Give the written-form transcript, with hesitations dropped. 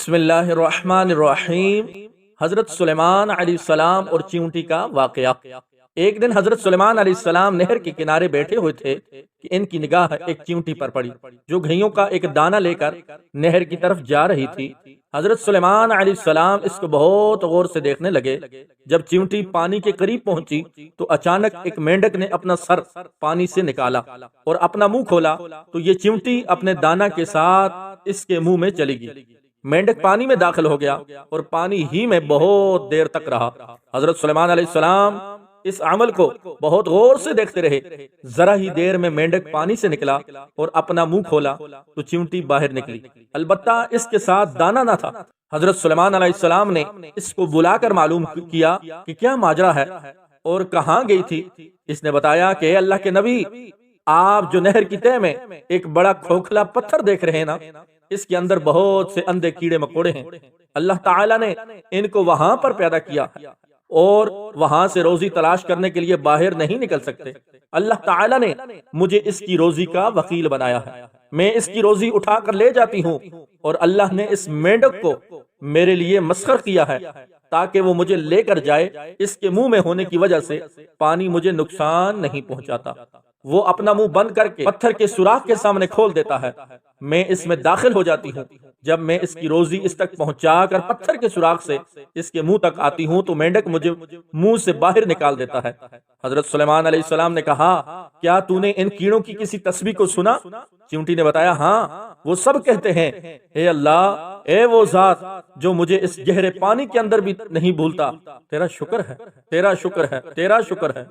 بسم اللہ الرحمن الرحیم۔ حضرت سلیمان علیہ السلام اور چیونٹی کا واقعہ۔ ایک دن حضرت سلیمان علیہ السلام نہر کے کنارے بیٹھے ہوئے تھے کہ ان کی نگاہ ایک چیونٹی پر پڑی جو گھئیوں کا ایک دانہ لے کر نہر کی طرف جا رہی تھی۔ حضرت سلیمان علیہ السلام اس کو بہت غور سے دیکھنے لگے۔ جب چیونٹی پانی کے قریب پہنچی تو اچانک ایک مینڈک نے اپنا سر پانی سے نکالا اور اپنا منہ کھولا تو یہ چیونٹی اپنے دانہ کے ساتھ اس کے منہ میں چلی گئی۔ مینڈک پانی میں داخل ہو گیا اور پانی ہی میں بہت دیر تک رہا۔ حضرت سلیمان علیہ السلام اس عمل کو بہت غور سے دیکھتے رہے۔ ذرا ہی دیر میں مینڈک پانی سے نکلا اور اپنا منہ کھولا تو چیونٹی باہر نکلی، البتہ اس کے ساتھ دانہ نہ تھا۔ حضرت سلیمان علیہ السلام نے اس کو بلا کر معلوم کیا کہ کیا ماجرا ہے اور کہاں گئی تھی۔ اس نے بتایا کہ اے اللہ کے نبی، آپ جو نہر کی تہہ میں ایک بڑا کھوکھلا پتھر دیکھ رہے ہیں نا، اس کے اندر بہت سے اندھے کیڑے مکوڑے ہیں۔ اللہ تعالیٰ نے ان کو وہاں پر پیدا کیا اور وہاں سے روزی تلاش کرنے کے لیے باہر نہیں نکل سکتے۔ اللہ تعالیٰ نے مجھے اس کی روزی کا وکیل بنایا ہے، میں اس کی روزی اٹھا کر لے جاتی ہوں، اور اللہ نے اس مینڈک کو میرے لیے مسخر کیا ہے تاکہ وہ مجھے لے کر جائے۔ اس کے منہ میں ہونے کی وجہ سے پانی مجھے نقصان نہیں پہنچاتا۔ وہ اپنا منہ بند کر کے پتھر کے سوراخ کے سامنے کھول دیتا ہے، میں اس میں داخل ہو جاتی ہوں۔ جب میں اس کی روزی اس تک پہنچا کر پتھر کے سوراخ سے اس کے منہ تک آتی ہوں تو مینڈک مجھے منہ سے باہر نکال دیتا ہے۔ حضرت سلیمان علیہ السلام نے کہا، کیا تو نے ان کیڑوں کی کسی تسبیح کو سنا؟ چیونٹی نے بتایا، ہاں، وہ سب کہتے ہیں، اے اللہ، اے وہ ذات جو مجھے اس گہرے پانی کے اندر بھی نہیں بھولتا، تیرا شکر ہے، تیرا شکر ہے، تیرا شکر ہے۔